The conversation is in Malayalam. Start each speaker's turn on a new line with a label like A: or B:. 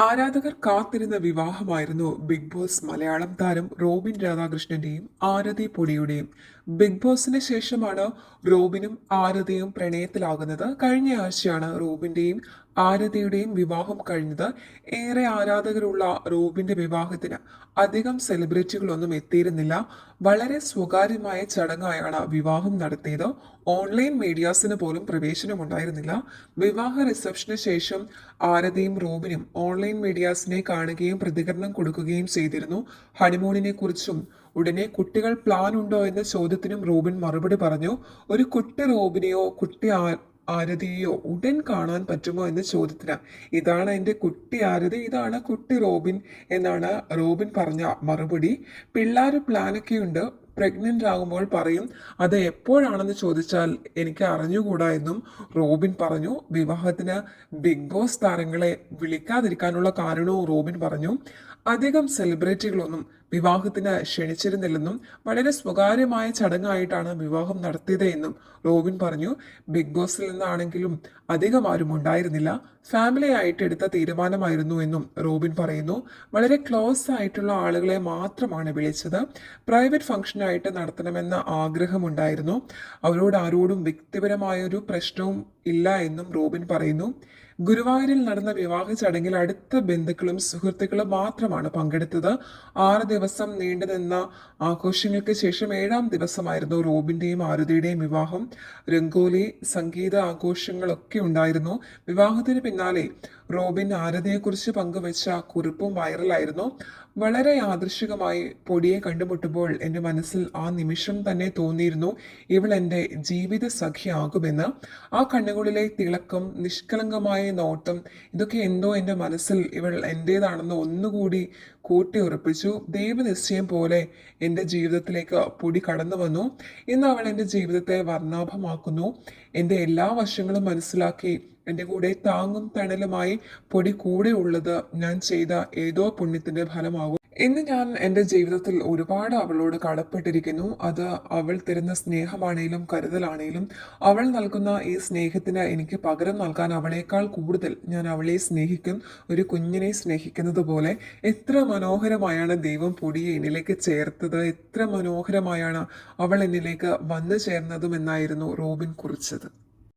A: ആരാധകർ കാത്തിരുന്ന വിവാഹമായിരുന്നു ബിഗ് ബോസ് മലയാളം താരം റോബിൻ രാധാകൃഷ്ണന്റെയും ആരതി പൊടിയുടെയും. ബിഗ് ബോസിന് ശേഷമാണ് റോബിനും ആരതിയും പ്രണയത്തിലാകുന്നത്. കഴിഞ്ഞ ആഴ്ചയാണ് റോബിന്റെയും ആരതിയുടെയും വിവാഹം കഴിഞ്ഞത്. ഏറെ ആരാധകരുള്ള റോബിന്റെ വിവാഹത്തിന് അധികം സെലിബ്രിറ്റികളൊന്നും എത്തിയിരുന്നില്ല. വളരെ സ്വകാര്യമായ ചടങ്ങായാണ് വിവാഹം നടത്തിയത്. ഓൺലൈൻ മീഡിയാസിന് പോലും പ്രവേശനമുണ്ടായിരുന്നില്ല. വിവാഹ റിസപ്ഷന് ശേഷം ആരതിയും റോബിനും ഓൺലൈൻ മീഡിയാസിനെ കാണുകയും പ്രതികരണം കൊടുക്കുകയും ചെയ്തിരുന്നു. ഹണിമൂണിനെ കുറിച്ചും ഉടനെ കുട്ടികൾ പ്ലാൻ ഉണ്ടോ എന്ന ചോദ്യത്തിനും റോബിൻ മറുപടി പറഞ്ഞു. ഒരു കുട്ടി റോബിനെയോ കുട്ടി ആരതിയെയോ ഉടൻ കാണാൻ പറ്റുമോ എന്ന ചോദ്യത്തിന് ഇതാണ് എൻ്റെ കുട്ടി ആരതി, ഇതാണ് കുട്ടി റോബിൻ എന്നാണ് റോബിൻ പറഞ്ഞ മറുപടി. പിള്ളേർ പ്ലാനൊക്കെയുണ്ട്, പ്രഗ്നന്റ് ആകുമ്പോൾ പറയും. അത് എപ്പോഴാണെന്ന് ചോദിച്ചാൽ എനിക്ക് അറിഞ്ഞുകൂടാ എന്നും റോബിൻ പറഞ്ഞു. വിവാഹത്തിന് ബിഗ് ബോസ് താരങ്ങളെ വിളിക്കാതിരിക്കാനുള്ള കാരണവും റോബിൻ പറഞ്ഞു. അധികം സെലിബ്രിറ്റികളൊന്നും വിവാഹത്തിന് ക്ഷണിച്ചിരുന്നില്ലെന്നും വളരെ സ്വകാര്യമായ ചടങ്ങായിട്ടാണ് വിവാഹം നടത്തിയത് എന്നും റോബിൻ പറഞ്ഞു. ബിഗ് ബോസിൽ നിന്നാണെങ്കിലും അധികം ആരും ഉണ്ടായിരുന്നില്ല, ഫാമിലി ആയിട്ട് എടുത്ത തീരുമാനമായിരുന്നു എന്നും റോബിൻ പറയുന്നു. വളരെ ക്ലോസ് ആയിട്ടുള്ള ആളുകളെ മാത്രമാണ് വിളിച്ചത്. പ്രൈവറ്റ് ഫംഗ്ഷനായിട്ട് നടത്തണമെന്ന ആഗ്രഹമുണ്ടായിരുന്നു. അവരോട് ആരോടും വ്യക്തിപരമായൊരു പ്രശ്നവും ഇല്ല എന്നും റോബിൻ പറയുന്നു. ഗുരുവായൂരിൽ നടന്ന വിവാഹ ചടങ്ങിൽ അടുത്ത ബന്ധുക്കളും സുഹൃത്തുക്കളും മാത്രമാണ് പങ്കെടുത്തത്. 6 ദിവസം നീണ്ടുനിന്ന ആഘോഷങ്ങൾക്ക് ശേഷം 7ാം ദിവസമായിരുന്നു റോബിന്റെയും ആരതിയുടെയും വിവാഹം. രംഗോലി, സംഗീത ആഘോഷങ്ങളൊക്കെ ഉണ്ടായിരുന്നു. വിവാഹത്തിന് പിന്നാലെ റോബിൻ ആരതിയെക്കുറിച്ച് പങ്കുവച്ച കുറിപ്പും വൈറലായിരുന്നു. വളരെ യാദൃശികമായി പൊടിയെ കണ്ടുമുട്ടുമ്പോൾ എൻ്റെ മനസ്സിൽ ആ നിമിഷം തന്നെ തോന്നിയിരുന്നു, ഇവൾ എൻ്റെ ജീവിത സഖിയാകുമെന്ന്. ആ കണ്ണുകളിലെ തിളക്കം, നിഷ്കളങ്കമായ നോട്ടം, ഇതൊക്കെ എന്തോ എൻ്റെ മനസ്സിൽ ഇവൾ എൻ്റേതാണെന്ന് ഒന്നുകൂടി കൂട്ടി ഉറപ്പിച്ചു. ദൈവനിശ്ചയം പോലെ എൻ്റെ ജീവിതത്തിലേക്ക് പൊടി കടന്നു വന്നു. ഇന്ന് അവൾ എൻ്റെ ജീവിതത്തെ വർണ്ണാഭമാക്കുന്നു. എൻ്റെ എല്ലാ വശങ്ങളും മനസ്സിലാക്കി എൻ്റെ കൂടെ താങ്ങും തണലുമായി പൊടി കൂടെ ഉള്ളത് ഞാൻ ചെയ്ത ഏതോ പുണ്യത്തിന്റെ ഫലമാകും. ഇന്ന് ഞാൻ എൻ്റെ ജീവിതത്തിൽ ഒരുപാട് അവളോട് കടപ്പെട്ടിരിക്കുന്നു. അത് അവൾ തരുന്ന സ്നേഹമാണേലും കരുതലാണേലും അവൾ നൽകുന്ന ഈ സ്നേഹത്തിന് എനിക്ക് പകരം നൽകാൻ അവളേക്കാൾ കൂടുതൽ ഞാൻ അവളെ സ്നേഹിക്കും, ഒരു കുഞ്ഞിനെ സ്നേഹിക്കുന്നത് പോലെ. എത്ര മനോഹരമായാണ് ദൈവം പൊടിയെ എന്നിലേക്ക് ചേർത്തത്, എത്ര മനോഹരമായാണ് അവൾ എന്നിലേക്ക് വന്നു ചേർന്നതും എന്നായിരുന്നു റോബിൻ കുറിച്ചത്.